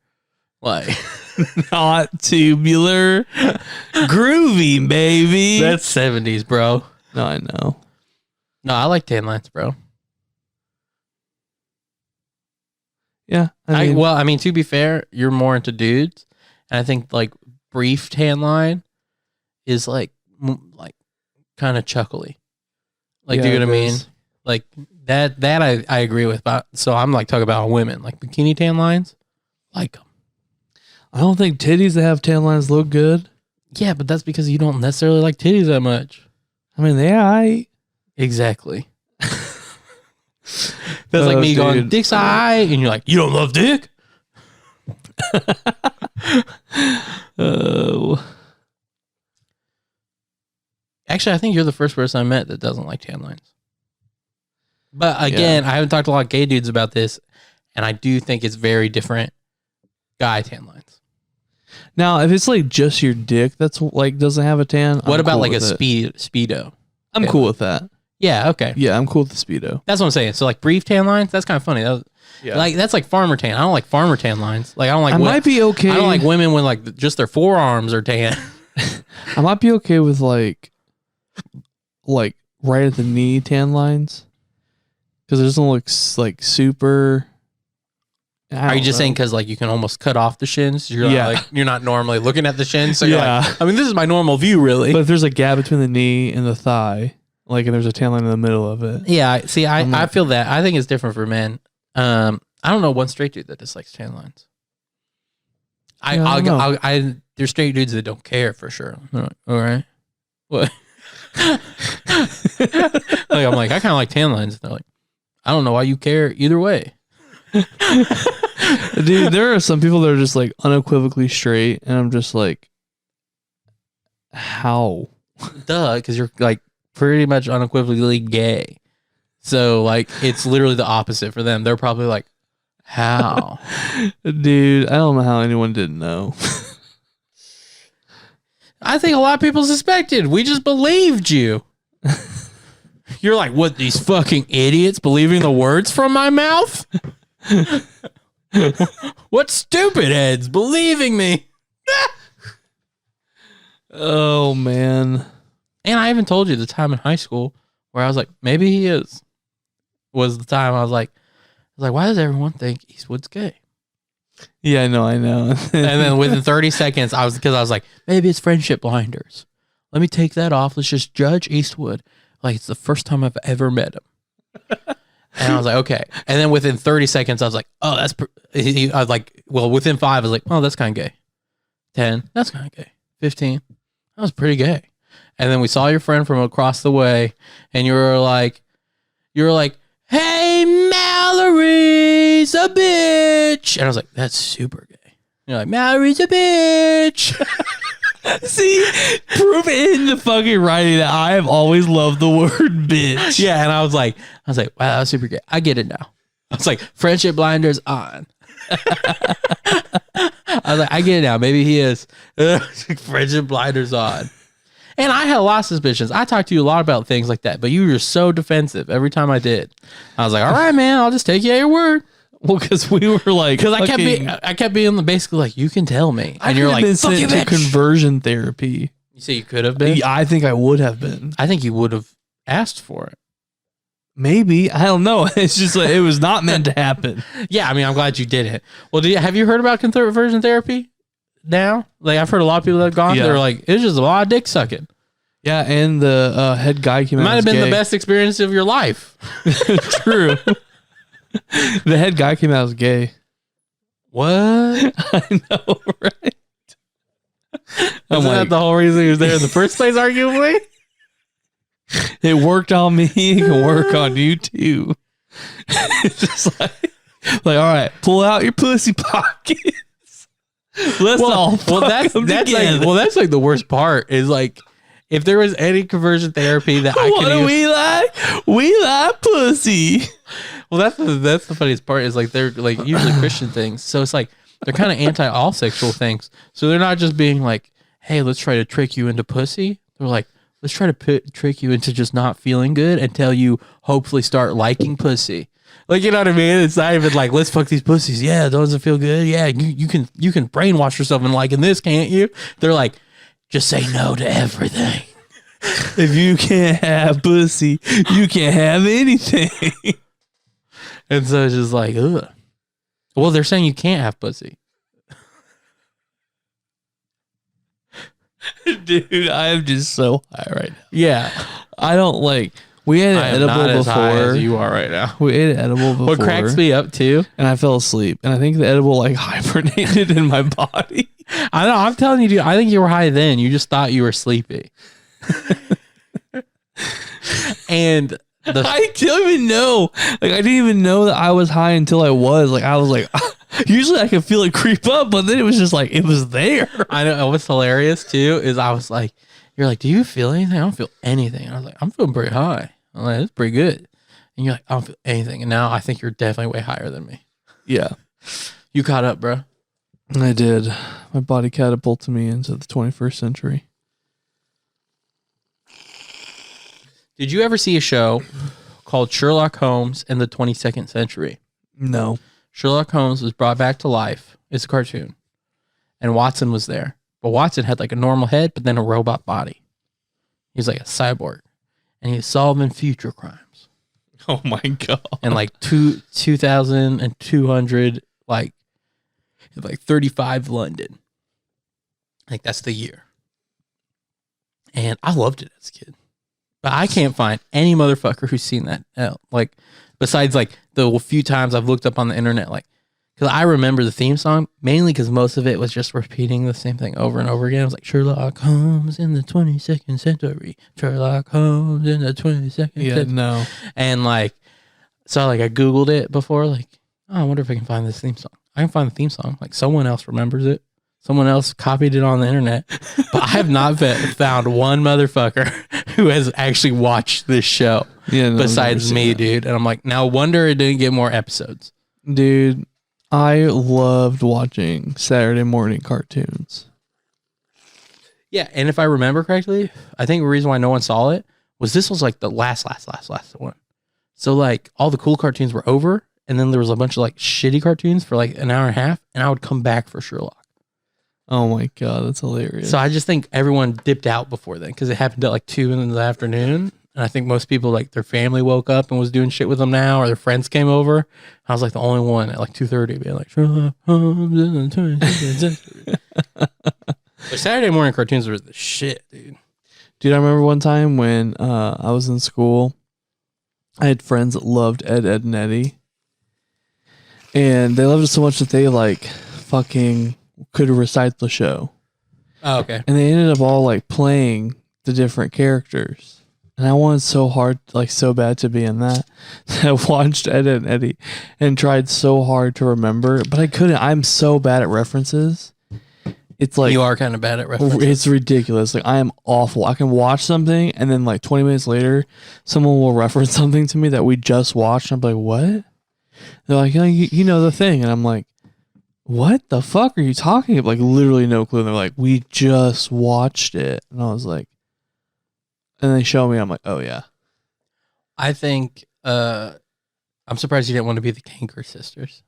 Like, Not tubular. Groovy, baby. that's 70s, bro. No, I know. No, I like tan lines, bro. Yeah. I mean, To be fair, you're more into dudes, and I think like brief tan line is like kind of chuckly. Like, yeah, do you know what I it mean? is. Like that I agree with. But so I'm like talking about women, like bikini tan lines, like them. I don't think titties that have tan lines look good. Yeah, but that's because you don't necessarily like titties that much. I mean, Exactly. That's like me going, dick's eye, and you're like, you don't love dick? Oh. Actually, I think you're the first person I met that doesn't like tan lines. But again, I haven't talked to a lot of gay dudes about this, and I do think it's very different guy tan lines. Now, if it's like just your dick that's like doesn't have a tan, What about cool like a with it. speedo? I'm cool with that. Yeah, okay. Yeah, I'm cool with the speedo. That's what I'm saying. So like brief tan lines, that's kind of funny. Like that's like farmer tan. I don't like farmer tan lines. Like I don't like. I might be okay. I don't like women when like just their forearms are tan. I might be okay with like right at the knee tan lines because it doesn't look like super. Are you just saying because like you can almost cut off the shins? You're Yeah. not, like you're not normally looking at the shins. So you're Yeah. like, I mean, this is my normal view, really. But if there's a gap between the knee and the thigh, like, and there's a tan line in the middle of it. Yeah, see, I not- feel that. I think it's different for men. I don't know one straight dude that dislikes tan lines. Yeah, I don't know. There's straight dudes that don't care for sure. They're like, all right, what? Like I'm like, I kind of like tan lines. And they're like, I don't know why you care either way. Dude, there are some people that are just like unequivocally straight, and I'm just like, how? Duh, because you're like pretty much unequivocally gay. So like it's literally the opposite for them. They're probably like, how? Dude, I don't know how anyone didn't know. I think a lot of people suspected. We just believed you. You're like, what, these fucking idiots believing the words from my mouth? What stupid heads believing me? Oh, man. And I even told you the time in high school where I was like, maybe he is. Was the time I was like, why does everyone think Eastwood's gay? Yeah, I know. And then within 30 seconds, I was like, maybe it's friendship blinders. Let me take that off. Let's just judge Eastwood like it's the first time I've ever met him. And I was like, okay. And then within 30 seconds, I was like, oh, that's. I was like, well, within 5, I was like, oh, that's kind of gay. 10, that's kind of gay. 15, that was pretty gay. And then we saw your friend from across the way, and you were like, "Hey, Mallory's a bitch," and I was like, "That's super gay." And you're like, "Mallory's a bitch." See, proof in the fucking writing that I have always loved the word bitch. Yeah, and I was like, "Wow, that's super gay. I get it now." I was like, "Friendship blinders on." I was like, "I get it now. Maybe he is." Friendship blinders on. And I had a lot of suspicions. I talked to you a lot about things like that, but you were so defensive every time I did. I was like, "All right, man, I'll just take you at your word." Well, because we were like, Because I kept being basically like, "You can tell me," and you're like, been "Fuck you, sent to bitch." conversion therapy. You say you could have been. I think I would have been. I think you would have asked for it. Maybe, I don't know. It's just like it was not meant to happen. Yeah, I mean, I'm glad you did it. Well, have you heard about conversion therapy now? Like, I've heard a lot of people that have gone. Yeah. They're like, it's just a lot of dick sucking. Yeah, and the head guy came out. Might have been gay. the best experience of your life. True. The head guy came out as gay. What? I know, right? Isn't that the whole reason he was there in the first place, arguably? It worked on me. It can work on you too. It's just like, all right, pull out your pussy pockets. Let's all that's together. that's like the worst part is like, if there was any conversion therapy that I What could do use, we like? We like pussy. well, that's the funniest part is like they're like usually Christian things, so it's like they're kind of anti all sexual things. So they're not just being like, "Hey, let's try to trick you into pussy." They're like, "Let's try to trick you into just not feeling good until you hopefully start liking pussy." Like, you know what I mean? It's not even like, "Let's fuck these pussies." Yeah, doesn't feel good. Yeah, you can brainwash yourself in liking this, can't you? They're like, "Just say no to everything." If you can't have pussy, you can't have anything. And so it's just like, ugh. Well, they're saying you can't have pussy. Dude, I am just so high right now. Yeah. I don't like. We ate an I am not edible as high before. as you are right now. We ate an edible before. What cracks me up too, and I fell asleep. And I think the edible like hibernated in my body. I know, I'm telling you, dude, I think you were high then. You just thought you were sleepy. And I don't even know. Like, I didn't even know that I was high until I was. Like, I was like, usually I can feel it creep up, but then it was just like, it was there. I know what's hilarious too is I was like, you're like, "Do you feel anything?" "I don't feel anything." And I was like, "I'm feeling pretty high." I'm like, "That's pretty good." And you're like, "I don't feel anything." And now I think you're definitely way higher than me. Yeah. You caught up, bro. I did. My body catapulted me into the 21st century. Did you ever see a show called Sherlock Holmes in the 22nd Century? No. Sherlock Holmes was brought back to life. It's a cartoon. And Watson was there. But Watson had like a normal head, but then a robot body. He's like a cyborg. And he was solving future crimes. Oh my God. And like 2,200, like 35 London. Like that's the year. And I loved it as a kid. But I can't find any motherfucker who's seen that. Like, besides like the few times I've looked up on the internet, like, because I remember the theme song mainly because most of it was just repeating the same thing over and over again. It was like, "Sherlock Holmes in the 22nd century, Sherlock Holmes in the 22nd century." No. And like, so like I Googled it before, like, "Oh, I wonder if I can find this theme song." I can find the theme song. Like, someone else remembers it. Someone else copied it on the internet. But I have not found one motherfucker who has actually watched this show besides me, dude. And I'm like, now wonder it didn't get more episodes. Dude, I loved watching Saturday morning cartoons. Yeah, and if I remember correctly, I think the reason why no one saw it was this was like the last one. So like all the cool cartoons were over, and then there was a bunch of like shitty cartoons for like an hour and a half, and I would come back for Sherlock. Oh my God, that's hilarious. So I just think everyone dipped out before then because it happened at like 2 in the afternoon. And I think most people, like their family woke up and was doing shit with them now, or their friends came over. I was like the only one at like 2:30 being like, "Sherlock Holmes in the 22nd century." But Saturday morning cartoons were the shit, dude. Dude, I remember one time when I was in school, I had friends that loved Ed, Edd n Eddy. And they loved it so much that they like fucking could recite the show. Oh, okay. And they ended up all like playing the different characters. And I wanted so hard, like so bad to be in that. I watched Ed and Eddie and tried so hard to remember, but I couldn't. I'm so bad at references. It's like You are kind of bad at references. it's ridiculous. Like I am awful. I can watch something and then like 20 minutes later, someone will reference something to me that we just watched. And I'm like, what? They're like, oh, you know the thing, and I'm like, what the fuck are you talking about? Like literally no clue. And they're like, we just watched it, and I was like, and they show me. I'm like, oh yeah. I think I'm surprised you didn't want to be the Kanker sisters.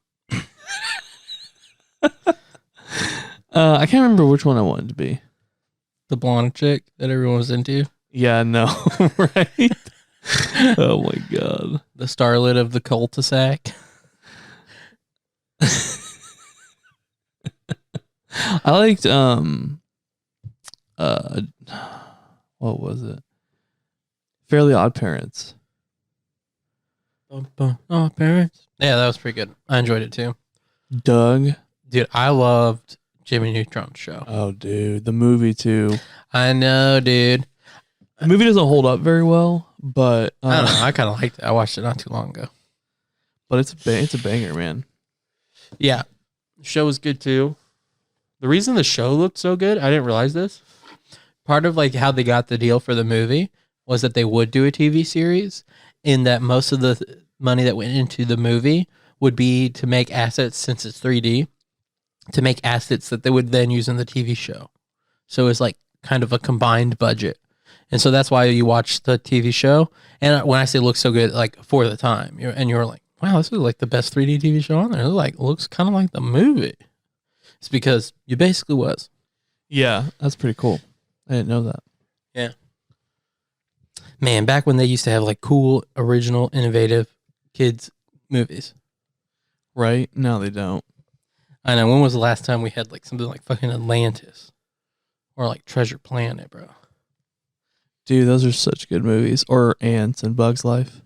I can't remember which one I wanted to be. The blonde chick that everyone was into. Yeah, no, right? Oh my god. The starlet of the cul-de-sac. I liked what was it? Fairly Odd Parents. Oh, parents. Yeah, that was pretty good. I enjoyed it too. Doug. Dude, I loved Jimmy Neutron's show. Oh, dude, the movie too. I know, dude. The movie doesn't hold up very well, but I don't know. I kind of liked it. I watched it not too long ago. but it's a banger, man. Yeah. The show was good too. The reason the show looked so good, I didn't realize this. Part of like how they got the deal for the movie was that they would do a TV series, in that most of the money that went into the movie would be to make assets, since it's 3D, to make assets that they would then use in the TV show. So it's like kind of a combined budget. And so that's why you watch the TV show. And when I say looks so good, like for the time, you're like, wow, this is like the best 3D TV show on there. It like looks kind of like the movie. It's because you basically was. Yeah, that's pretty cool. I didn't know that. Yeah. Man, back when they used to have like cool, original, innovative kids movies. Right? No, they don't. I know. When was the last time we had like something like fucking Atlantis or like Treasure Planet, bro? Dude, those are such good movies. Or Ants and Bugs Life.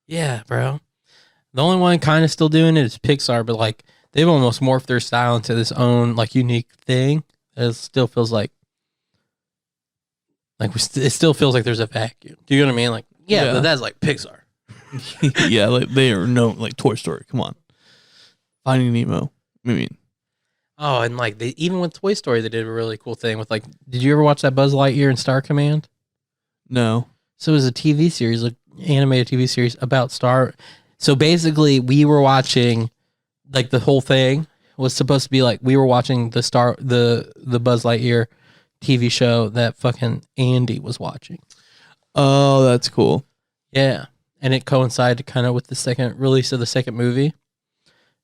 Yeah, bro. The only one kind of still doing it is Pixar, but like they've almost morphed their style into this own like unique thing. It still feels like it still feels like there's a vacuum. Do you know what I mean? Like, yeah. But that's like Pixar. Yeah, like they are known like Toy Story. Come on. Finding Nemo. I mean, Oh, and like they even with Toy Story, they did a really cool thing with like. Did you ever watch that Buzz Lightyear and Star Command? no. So it was a TV series, like animated TV series about Star. So basically, we were watching, like the whole thing was supposed to be like we were watching the Buzz Lightyear TV show that fucking Andy was watching. Oh, that's cool. Yeah, and it coincided kind of with the second release of the second movie,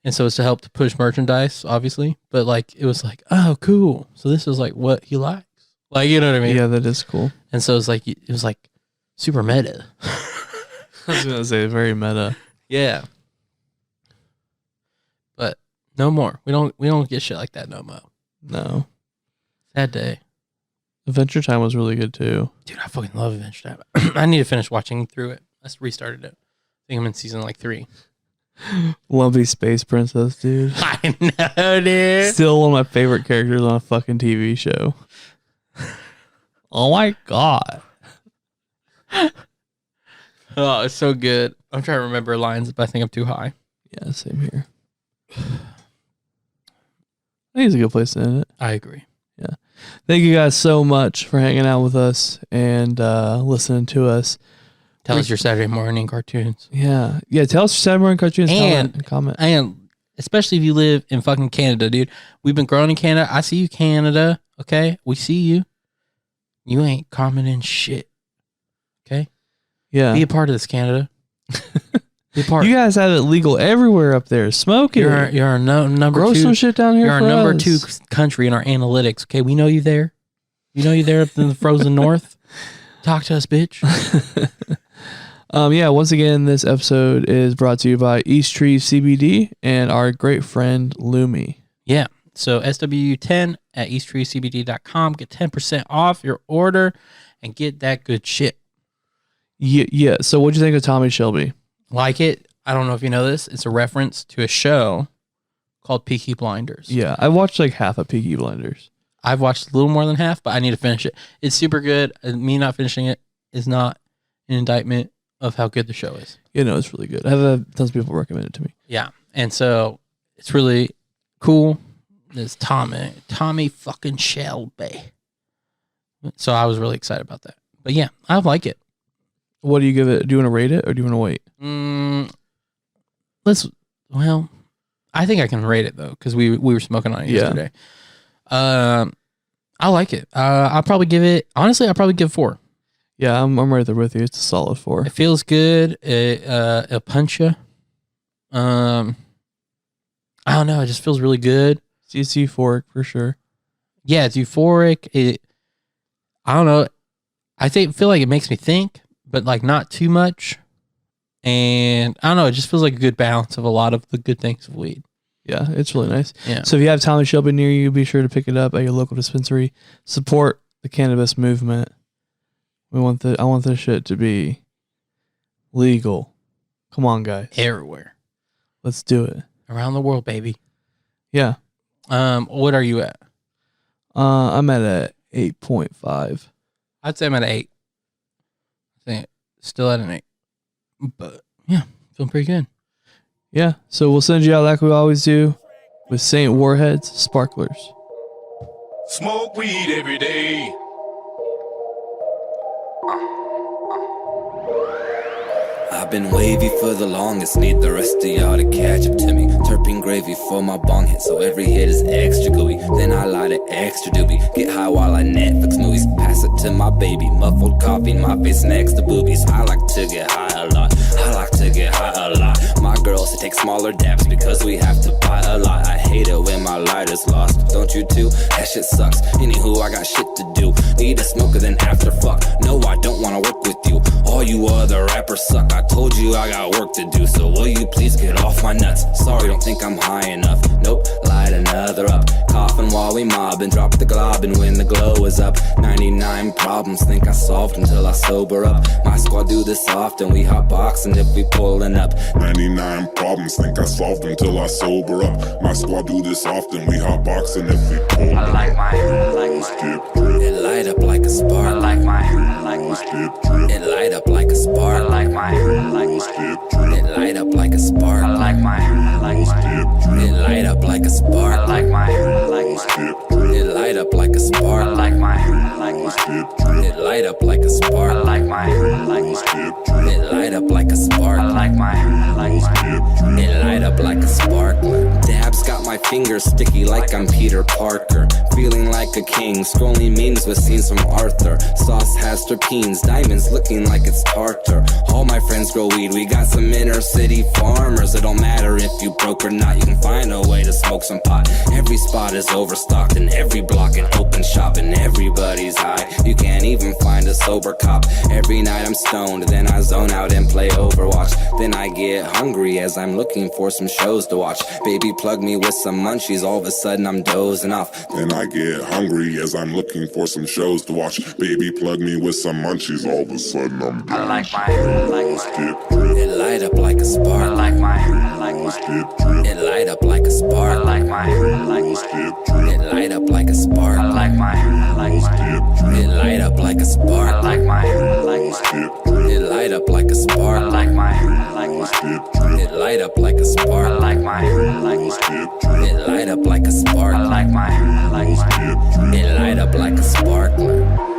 and so it's to help to push merchandise, obviously. But like it was like, oh, cool. So this is like what he likes, like you know what I mean? Yeah, that is cool. And so it was like super meta. I was gonna say very meta. Yeah. But no more. We don't get shit like that no more. No. Sad day. Adventure Time was really good too. Dude, I fucking love Adventure Time. I need to finish watching through it. I just restarted it. I think I'm in season like 3. Lumpy Space Princess, dude. I know, dude. Still one of my favorite characters on a fucking TV show. Oh my god. Oh, it's so good. I'm trying to remember lines, but I think I'm too high. Yeah, same here. I think it's a good place to end it. I agree. Thank you guys so much for hanging out with us and listening to us. Tell us your Saturday morning cartoons. Yeah. Yeah, tell us your Saturday morning cartoons. Comment. And especially if you live in fucking Canada, dude. We've been growing in Canada. I see you, Canada. Okay? We see you. You ain't commenting shit. Okay? Yeah. Be a part of this, Canada. Be a part. You guys have it legal everywhere up there. Smoke it. You're our number Grow 2. some shit down here. You're our for number us. 2 country in our analytics. Okay, we know you there. You know you there up in the frozen north. Talk to us, bitch. Yeah. Once again, this episode is brought to you by East Tree CBD and our great friend Lumi. Yeah. So SW10 at easttreecbd.com. Get 10% off your order and get that good shit. Yeah. So, what'd you think of Tommy Shelby? Like it. I don't know if you know this. It's a reference to a show called Peaky Blinders. Yeah, I watched like half of Peaky Blinders. I've watched a little more than half, but I need to finish it. It's super good. Me not finishing it is not an indictment of how good the show is. You know, it's really good. I have tons of people recommend it to me. Yeah. And so it's really cool. There's Tommy fucking Shelby. So I was really excited about that. But yeah, I like it. What do you give it? Do you want to rate it or do you want to wait? I think I can rate it though, because we were smoking on it yesterday. I like it. I'll probably give it, honestly, I'll probably give 4. Yeah, I'm right there with you. It's a solid 4. It feels good. It'll punch you. I don't know. It just feels really good. It's euphoric for sure. Yeah, it's euphoric. I don't know. Feel like it makes me think, but like not too much. And I don't know. It just feels like a good balance of a lot of the good things of weed. Yeah, it's really nice. Yeah. So if you have Tommy Shelby near you, be sure to pick it up at your local dispensary. Support the cannabis movement. I want this shit to be legal. Come on, guys. Everywhere. Let's do it. Around the world, baby. Yeah. What are you at? I'm at a 8.5. I'd say I'm at an 8. I think still at an 8. But yeah, feeling pretty good. Yeah. So we'll send you out like we always do with St. Warhead's Sparklers. Smoke weed every day. I've been wavy for the longest, need the rest of y'all to catch up to me. Terpene gravy for my bong hit, so every hit is extra gooey. Then I light it extra doobie, get high while I Netflix movies. Pass it to my baby, muffled coffee, my face next to boobies. I like to get high a lot, I like to get high a lot. My girls to take smaller dabs because we have to buy a lot. I hate it when my lighter's lost, don't you too? That shit sucks, anywho I got shit to do. Need a smoker then after fuck, no I don't wanna work with you. All you other rappers suck, I told you I got work to do, so will you please get off my nuts? Sorry, don't think I'm high enough. Nope, light another up. Coughing while we mob and drop the glob, and when the glow is up, 99 problems think I solved until I sober up. My squad do this often, we hot boxing if we pulling up. 99 problems, think I solved until I sober up. My squad do this often, we hot boxing if we pull I like my drip, drip. It light up like a spark. I like my Drip, drip. It light up like a spark. I like my Drip, drip. It light up like a spark. I like my Drip, drip. It light up like a spark. I like my Drip, drip. It light up like a spark. I like my Drip, drip. It light up like a spark. I like my Drip, drip. It light up like a spark. I like my Drip, drip. It light up like a sparkler. Dabs got my fingers sticky like I'm Peter Parker. Feeling like a king, scrolling memes with scenes from Arthur. Sauce has terpenes, diamonds looking like it's tartar. All my friends grow weed, we got some inner city farmers. It don't matter if you broke or not, you can find a way to smoke some pot. Every spot is overstocked and every block an open shop, and everybody's high, you can't even find a sober cop. Every night I'm stoned, then I zone out and play Overwatch. Then I get hungry as I'm looking for some shows to watch. Baby plug me with some munchies, all of a sudden I'm dozing off. Then I get hungry as I'm looking for some shows to watch. Baby plug me with some munchies, all of a sudden I'm done. I like my Drip, drip. It light up like a spark. I like my Drip, drip. It light up like a spark. I like my Drip, drip. It light up like a spark. I like my Drip, drip. It light up like a spark. I like my Drip, drip. It light up like a spark. I like my Drip, drip. It light up like a spark. I like my Drip, drip. It light up like a spark. I like my Drip, drip. It light up like a sparkler.